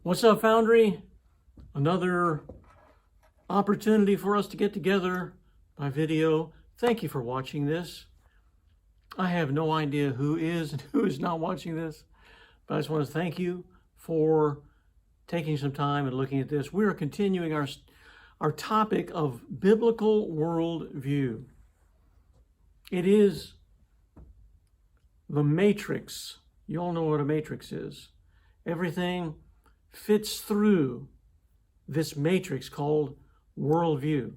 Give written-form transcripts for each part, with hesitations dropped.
What's up, Foundry? Another opportunity for us to get together by video. Thank you for watching this. I have no idea who is and who is not watching this, but I just want to thank you for taking some time and looking at this. We are continuing our topic of biblical worldview. It is the matrix. You all know what a matrix is. Everything fits through this matrix called worldview.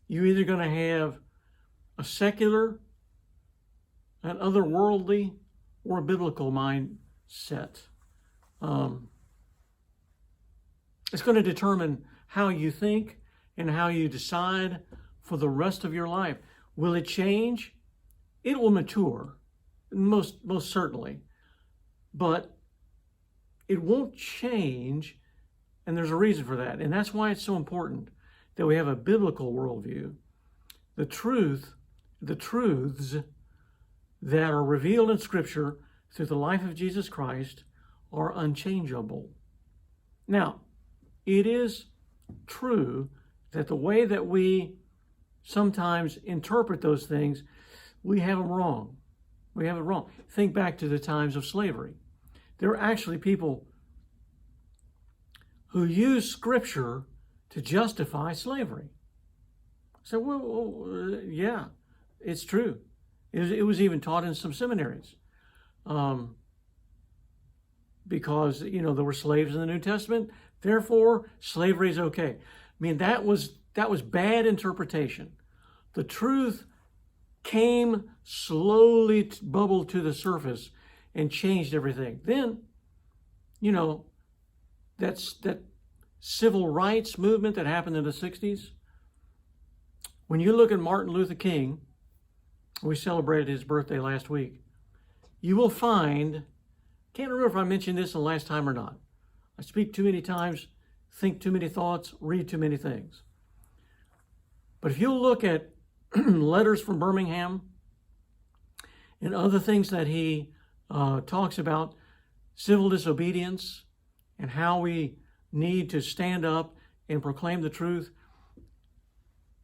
You're either going to have a secular, an otherworldly, or a biblical mindset. It's going to determine how you think and how you decide for the rest of your life. Will it change? It will mature, most certainly. But it won't change, and there's a reason for that. And that's why it's so important that we have a biblical worldview. The truths that are revealed in Scripture through the life of Jesus Christ are unchangeable. Now, it is true that the way that we sometimes interpret those things, we have them wrong. We have it wrong. Think back to the times of slavery. There are actually people who use Scripture to justify slavery. So, well, yeah, it's true. It was even taught in some seminaries. Because, there were slaves in the New Testament, therefore slavery is okay. I mean, that was bad interpretation. The truth came slowly, bubbled to the surface and changed everything. Then, that civil rights movement that happened in the 60s. When you look at Martin Luther King, we celebrated his birthday last week, you will find, can't remember if I mentioned this the last time or not. I speak too many times, think too many thoughts, read too many things. But if you look at letters from Birmingham and other things that he talks about, civil disobedience and how we need to stand up and proclaim the truth,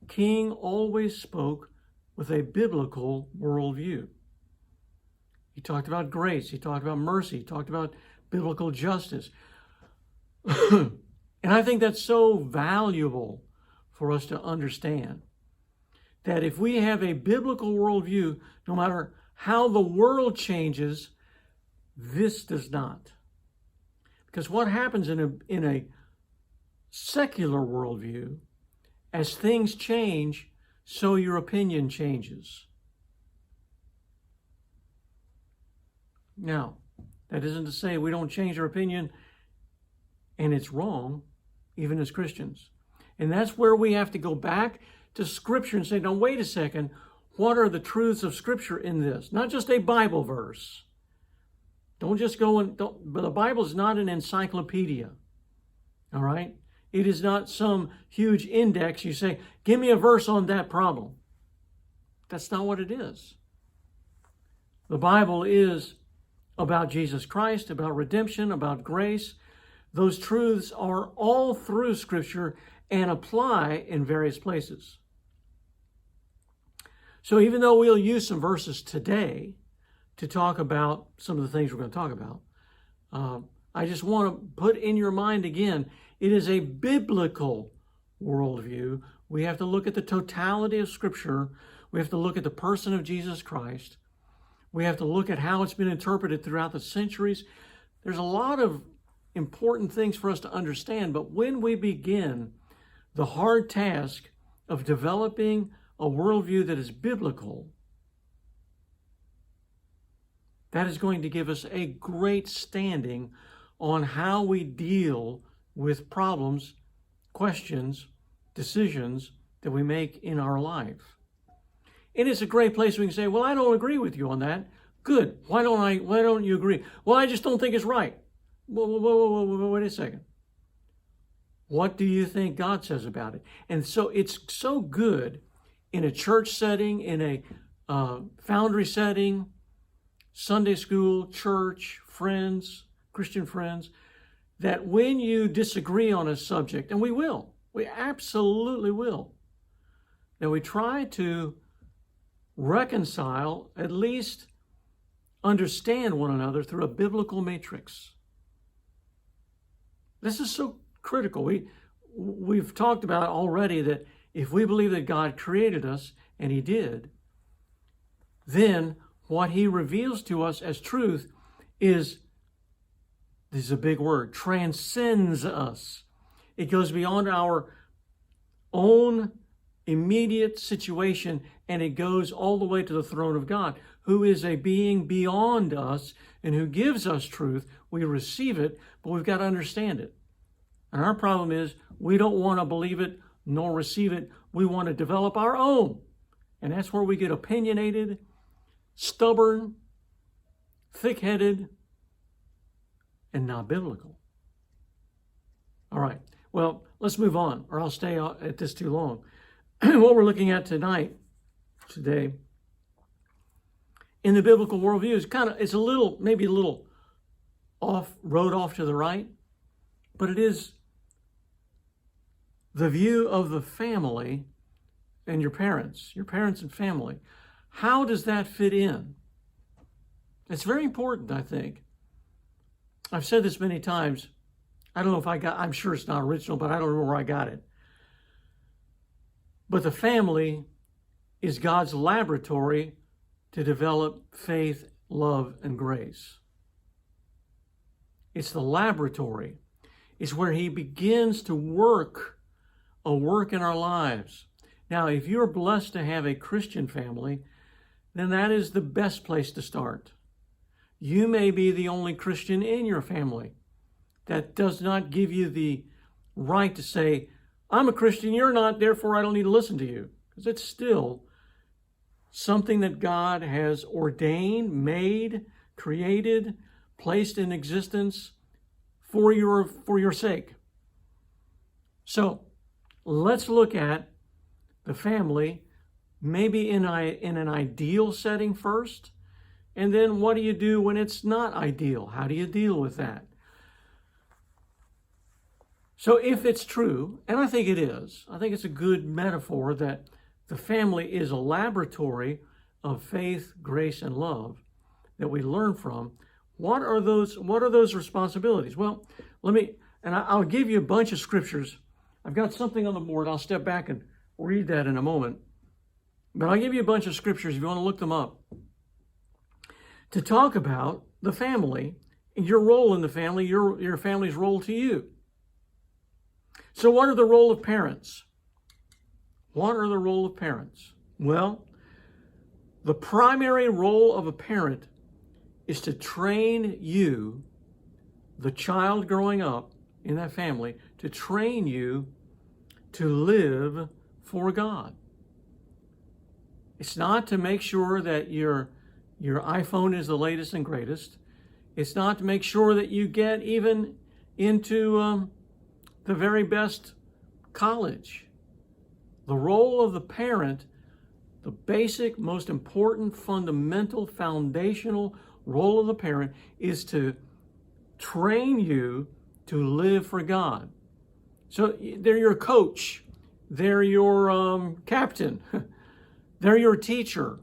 King always spoke with a biblical worldview. He talked about grace, he talked about mercy, he talked about biblical justice. And I think that's so valuable for us to understand that if we have a biblical worldview, no matter how the world changes, this does not. Because what happens in a secular worldview, as things change, so your opinion changes. Now, that isn't to say we don't change our opinion and it's wrong, even as Christians. And that's where we have to go back to Scripture and say, now wait a second, what are the truths of Scripture in this? Not just a Bible verse. Don't just go but the Bible is not an encyclopedia, all right? It is not some huge index. You say, give me a verse on that problem. That's not what it is. The Bible is about Jesus Christ, about redemption, about grace. Those truths are all through Scripture and apply in various places. So even though we'll use some verses today to talk about some of the things we're going to talk about, I just want to put in your mind again, it is a biblical worldview. We have to look at the totality of Scripture. We have to look at the person of Jesus Christ. We have to look at how it's been interpreted throughout the centuries. There's a lot of important things for us to understand, but when we begin the hard task of developing a worldview that is biblical, that is going to give us a great standing on how we deal with problems, questions, decisions that we make in our life. And it's a great place we can say, well, I don't agree with you on that. Good. Why don't you agree? Well, I just don't think it's right. Whoa, wait a second. What do you think God says about it? And so it's so good in a church setting, in a Foundry setting, Sunday school, church, friends, Christian friends, that when you disagree on a subject, and we absolutely will, that we try to reconcile, at least understand one another through a biblical matrix. This is so critical. We've talked about already that if we believe that God created us, and he did, then what he reveals to us as truth is, this is a big word, transcends us. It goes beyond our own immediate situation, and it goes all the way to the throne of God, who is a being beyond us and who gives us truth. We receive it, but we've got to understand it. And our problem is we don't want to believe it nor receive it. We want to develop our own. And that's where we get opinionated, stubborn, thick-headed, and not biblical. All right. Well, let's move on, or I'll stay at this too long. What we're looking at today, in the biblical worldview is maybe a little off to the right, but it is the view of the family and your parents and family. How does that fit in? It's very important, I think. I've said this many times. I don't know if I'm sure it's not original, but I don't remember where I got it. But the family is God's laboratory to develop faith, love, and grace. It's the laboratory. It's where he begins to work a work in our lives. Now, if you're blessed to have a Christian family, then that is the best place to start. You may be the only Christian in your family. That does not give you the right to say, I'm a Christian, you're not, therefore I don't need to listen to you. Because it's still something that God has ordained, made, created, placed in existence for your sake. So let's look at the family, maybe in an ideal setting first, and then what do you do when it's not ideal? How do you deal with that? So if it's true, and I think it is, I think it's a good metaphor that the family is a laboratory of faith, grace, and love that we learn from. What are those responsibilities? Well, I'll give you a bunch of scriptures. I've got something on the board. I'll step back and read that in a moment. But I'll give you a bunch of scriptures if you want to look them up, to talk about the family, your role in the family, your family's role to you. So what are the role of parents? What are the role of parents? Well, the primary role of a parent is to train you, the child growing up in that family, to train you to live for God. It's not to make sure that your iPhone is the latest and greatest. It's not to make sure that you get even into the very best college. The role of the parent, the basic, most important, fundamental, foundational role of the parent is to train you to live for God. So they're your coach. They're your captain. They're your teacher.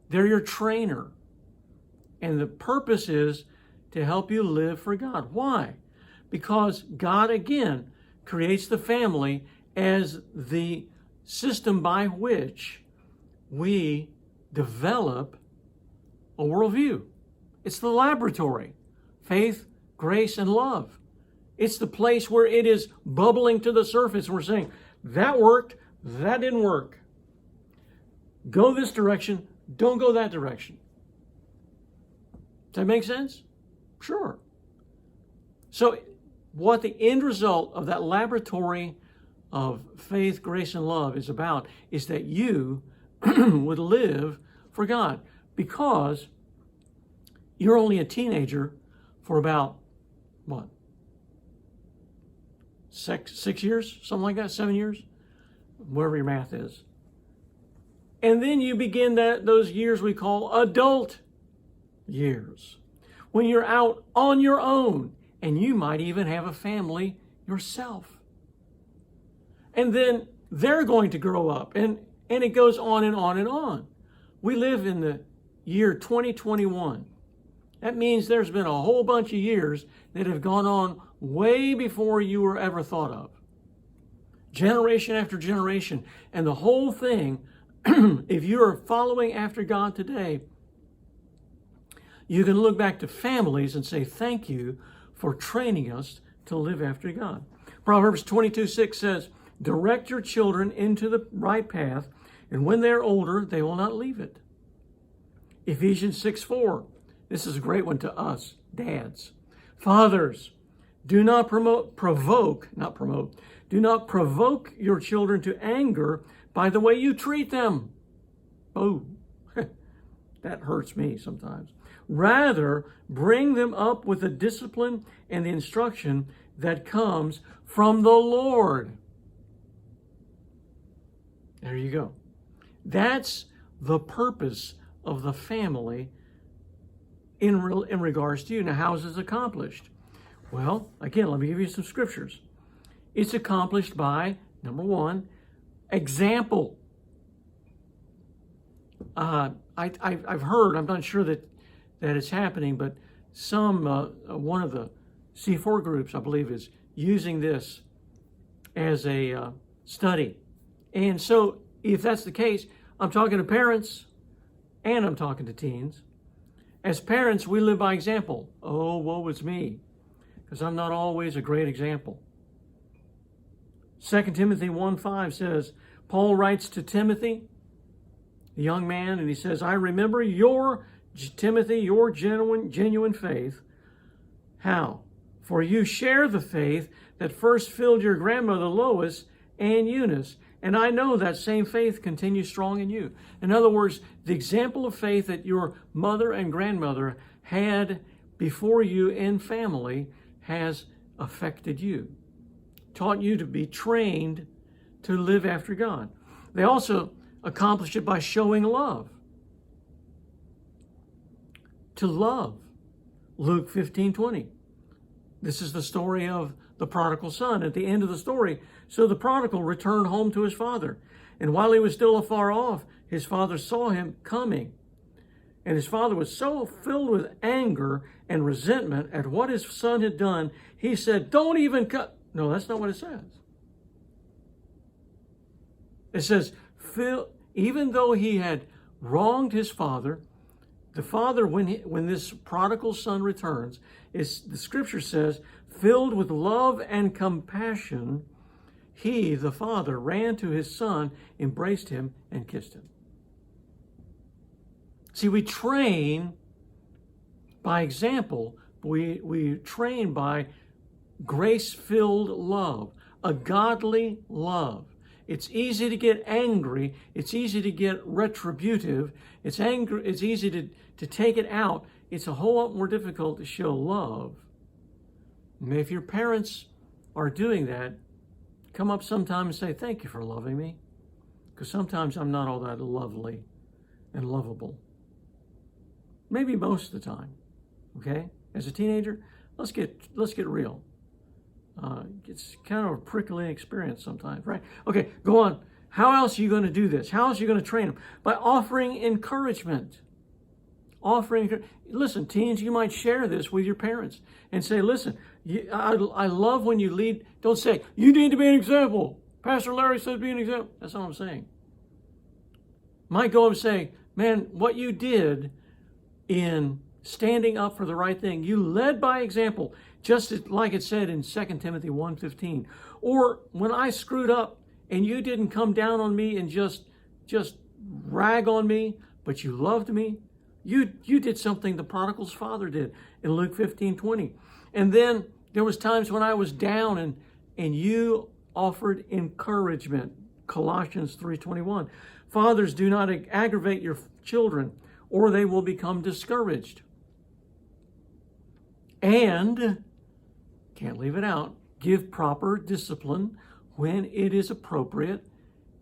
They're your trainer. And the purpose is to help you live for God. Why? Because God, again, creates the family as the system by which we develop a worldview. It's the laboratory. Faith, grace, and love. It's the place where it is bubbling to the surface. We're saying, that worked, that didn't work. Go this direction, don't go that direction. Does that make sense? Sure. So what the end result of that laboratory of faith, grace, and love is about is that you would live for God, because you're only a teenager for about, what, 6 years, something like that, 7 years, wherever your math is. And then you begin those years we call adult years, when you're out on your own and you might even have a family yourself. And then they're going to grow up, and it goes on and on and on. We live in the year 2021. That means there's been a whole bunch of years that have gone on way before you were ever thought of. Generation after generation. And the whole thing, if you are following after God today, you can look back to families and say, thank you for training us to live after God. Proverbs 22:6 says, direct your children into the right path, and when they're older, they will not leave it. Ephesians 6:4. This is a great one to us, dads. Fathers, do not provoke your children to anger by the way you treat them. Oh, that hurts me sometimes. Rather, bring them up with the discipline and the instruction that comes from the Lord. There you go. That's the purpose of the family in regards to you. Now, how is this accomplished? Well, again, let me give you some scriptures. It's accomplished by, number one, example. I've heard, I'm not sure that it's happening, but one of the C4 groups, I believe, is using this as a study. And so if that's the case, I'm talking to parents and I'm talking to teens. As parents, we live by example. Oh, woe is me, because I'm not always a great example. 2 Timothy 1:5 says, Paul writes to Timothy, the young man, and he says, I remember Timothy, your genuine faith. How? For you share the faith that first filled your grandmother Lois and Eunice, and I know that same faith continues strong in you. In other words, the example of faith that your mother and grandmother had before you in family has affected you, taught you to be trained to live after God. They also accomplish it by showing love. To love. Luke 15:20. This is the story of the prodigal son. At the end of the story, so the prodigal returned home to his father. And while he was still afar off, his father saw him coming. And his father was so filled with anger and resentment at what his son had done, he said, don't even cut. No, that's not what it says. It says, even though he had wronged his father, the father, when this prodigal son returns, the scripture says, filled with love and compassion, he, the father, ran to his son, embraced him, and kissed him. See, we train by example. We train by grace-filled love, a godly love. It's easy to get angry. It's easy to get retributive. It's easy to take it out. It's a whole lot more difficult to show love. And if your parents are doing that, come up sometime and say, thank you for loving me. Because sometimes I'm not all that lovely and lovable. Maybe most of the time. Okay? As a teenager, let's get real. It's kind of a prickly experience sometimes, right? Okay, go on. How else are you going to do this? How else are you going to train them? By offering encouragement. Listen, teens, you might share this with your parents and say, listen, I love when you lead. Don't say, you need to be an example. Pastor Larry says be an example. That's not what I'm saying. Might go and say, man, what you did in standing up for the right thing, you led by example, just like it said in 2 Timothy 1:15. Or when I screwed up and you didn't come down on me and just rag on me, but you loved me, you did something the prodigal's father did in Luke 15:20. And then there was times when I was down and you offered encouragement. Colossians 3:21. Fathers, do not aggravate your children, or they will become discouraged. And, can't leave it out, give proper discipline when it is appropriate,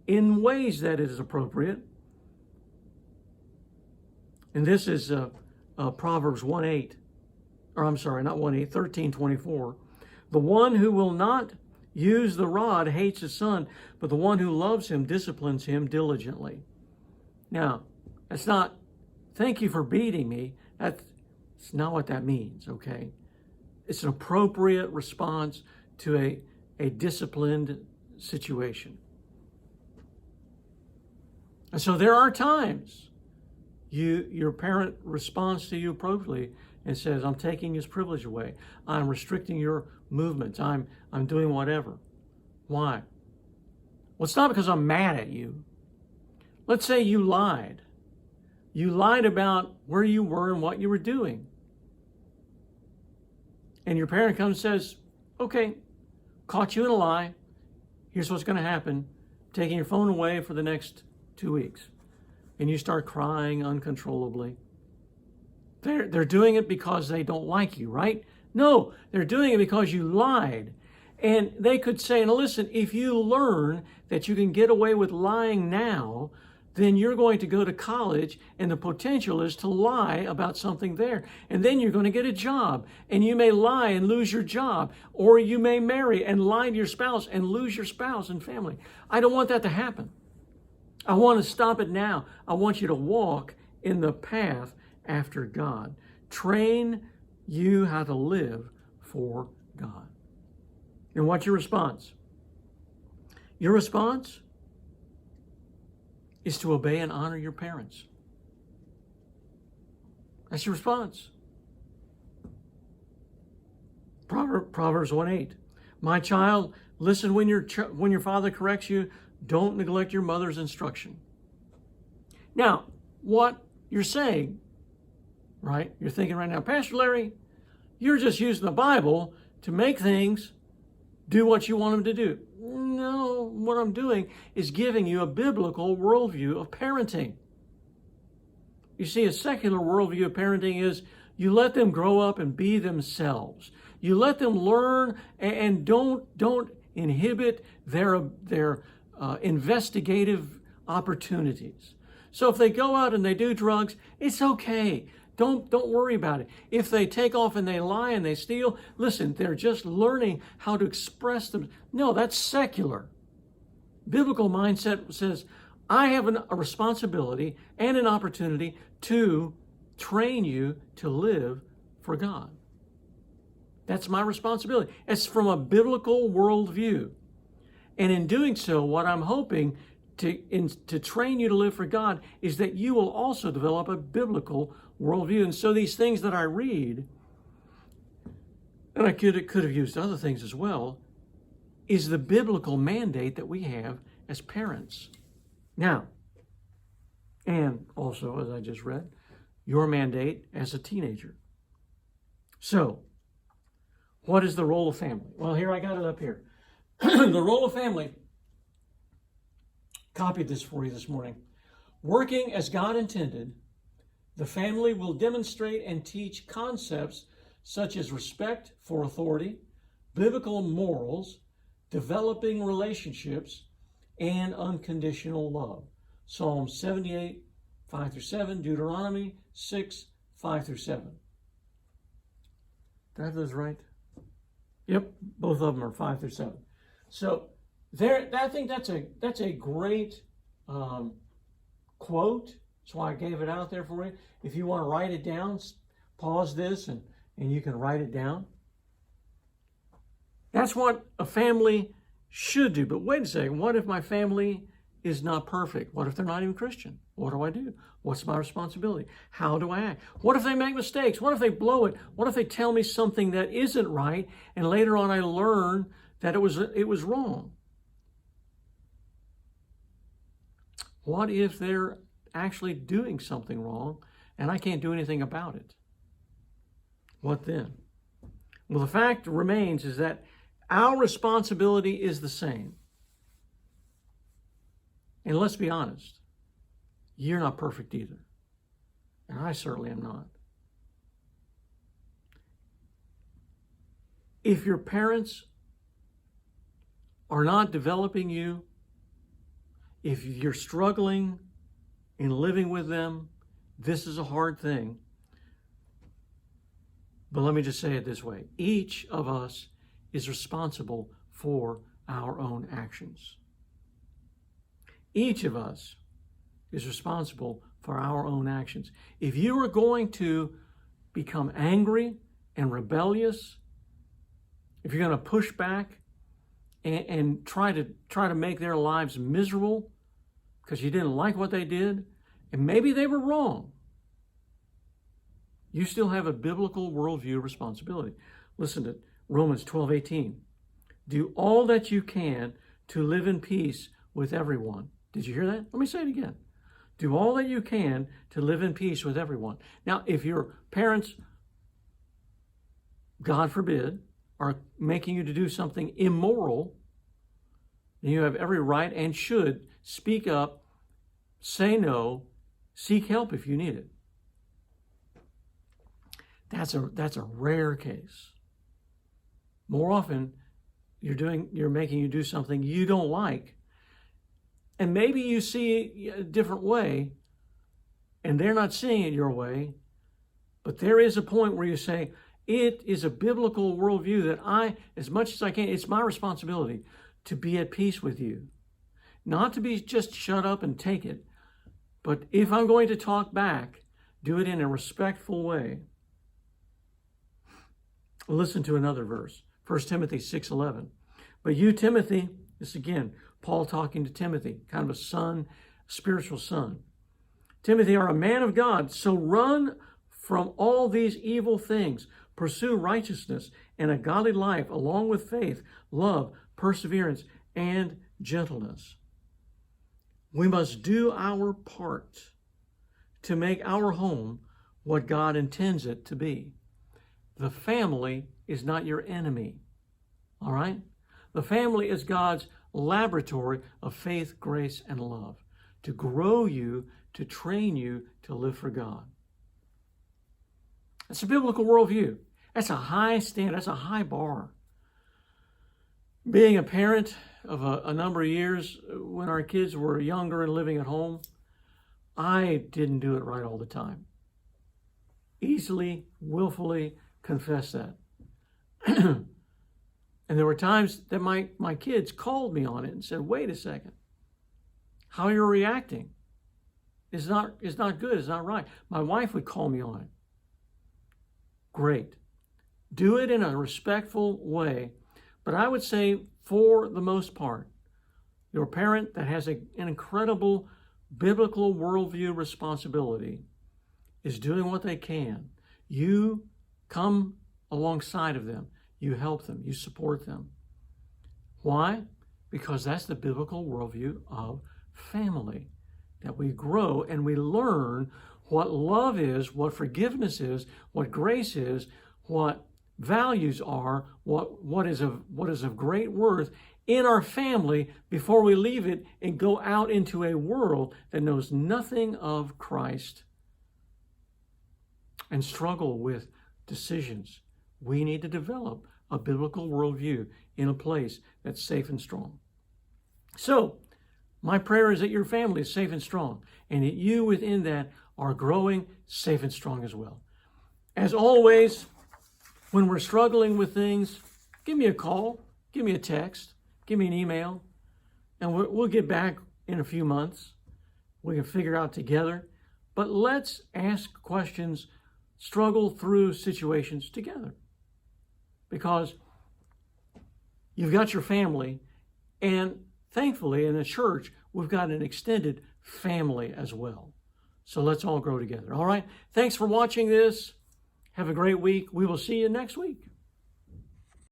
in ways that it is appropriate. And this is Proverbs 1:8. or I'm sorry, not 1:8, 13:24. The one who will not use the rod hates his son, but the one who loves him disciplines him diligently. Now, that's not, thank you for beating me. That's not what that means, okay? It's an appropriate response to a disciplined situation. And so there are times your parent responds to you appropriately and says, I'm taking his privilege away. I'm restricting your movements. I'm doing whatever. Why? Well, it's not because I'm mad at you. Let's say you lied. You lied about where you were and what you were doing. And your parent comes and says, okay, caught you in a lie. Here's what's going to happen. Taking your phone away for the next 2 weeks. And you start crying uncontrollably. They're doing it because they don't like you, right? No, they're doing it because you lied. And they could say, now listen, if you learn that you can get away with lying now, then you're going to go to college and the potential is to lie about something there. And then you're going to get a job and you may lie and lose your job, or you may marry and lie to your spouse and lose your spouse and family. I don't want that to happen. I want to stop it now. I want you to walk in the path after God. Train you how to live for God. And what's your response? Your response is to obey and honor your parents. That's your response. Proverbs 1:8. My child, listen when your father corrects you. Don't neglect your mother's instruction. Now, what you're saying, right? You're thinking right now, Pastor Larry, you're just using the Bible to make things do what you want them to do. No, what I'm doing is giving you a biblical worldview of parenting. You see, a secular worldview of parenting is you let them grow up and be themselves. You let them learn and don't inhibit their investigative opportunities. So if they go out and they do drugs, it's okay. Don't worry about it. If they take off and they lie and they steal, listen, they're just learning how to express them. No, that's secular. Biblical mindset says, I have a responsibility and an opportunity to train you to live for God. That's my responsibility. It's from a biblical worldview. And in doing so, what I'm hoping to train you to live for God is that you will also develop a biblical worldview. And so these things that I read, and I could have used other things as well, is the biblical mandate that we have as parents. Now, and also, as I just read, your mandate as a teenager. So, what is the role of family? Well, here I got it up here. The role of family, copied this for you this morning. Working as God intended, the family will demonstrate and teach concepts such as respect for authority, biblical morals, developing relationships, and unconditional love. Psalm 78, 5-7, Deuteronomy 6, 5-7. Did I have those right? Yep, both of them are 5-7. So there, I think that's a great quote. That's why I gave it out there for you. If you want to write it down, pause this and you can write it down. That's what a family should do. But wait a second, what if my family is not perfect? What if they're not even Christian? What do I do? What's my responsibility? How do I act? What if they make mistakes? What if they blow it? What if they tell me something that isn't right and later on I learn that it was wrong? What if they're actually doing something wrong and I can't do anything about it? What then? Well, the fact remains is that our responsibility is the same. And let's be honest, you're not perfect either. And I certainly am not. If your parents are not developing you, if you're struggling in living with them, this is a hard thing. But let me just say it this way. Each of us is responsible for our own actions. Each of us is responsible for our own actions. If you are going to become angry and rebellious, if you're going to push back and try to make their lives miserable because you didn't like what they did, and maybe they were wrong, you still have a biblical worldview responsibility. Listen to Romans 12:18. Do all that you can to live in peace with everyone. Did you hear that? Let me say it again. Do all that you can to live in peace with everyone. Now, if your parents, God forbid, are making you to do something immoral, then you have every right and should speak up, say no, seek help if you need it. That's a rare case. More often, you're making you do something you don't like, and maybe you see it a different way, and they're not seeing it your way, but there is a point where you say, it is a biblical worldview that as much as I can, it's my responsibility to be at peace with you. Not to be just shut up and take it, but if I'm going to talk back, do it in a respectful way. Listen to another verse, 1 Timothy 6:11. But you, Timothy, this again, Paul talking to Timothy, kind of a son, spiritual son. Timothy, are a man of God, so run from all these evil things. Pursue righteousness and a godly life, along with faith, love, perseverance, and gentleness. We must do our part to make our home what God intends it to be. The family is not your enemy, all right? The family is God's laboratory of faith, grace, and love to grow you, to train you to live for God. That's a biblical worldview. That's a high standard. That's a high bar. Being a parent of a number of years when our kids were younger and living at home, I didn't do it right all the time. Easily, willfully confess that. And there were times that my kids called me on it and said, wait a second, how you're reacting is not good, it's not right. My wife would call me on it. Great. Do it in a respectful way. But I would say, for the most part, your parent that has an incredible biblical worldview responsibility is doing what they can. You come alongside of them. You help them. You support them. Why? Because that's the biblical worldview of family. That we grow and we learn what love is, what forgiveness is, what grace is, what values are, what is of great worth in our family before we leave it and go out into a world that knows nothing of Christ and struggle with decisions. We need to develop a biblical worldview in a place that's safe and strong. So, my prayer is that your family is safe and strong, and that you within that are growing safe and strong as well. As always, when we're struggling with things, give me a call, give me a text, give me an email, and we'll get back in a few months. We can figure out together. But let's ask questions, struggle through situations together. Because you've got your family, and thankfully in the church, we've got an extended family as well. So let's all grow together. All right. Thanks for watching this. Have a great week. We will see you next week.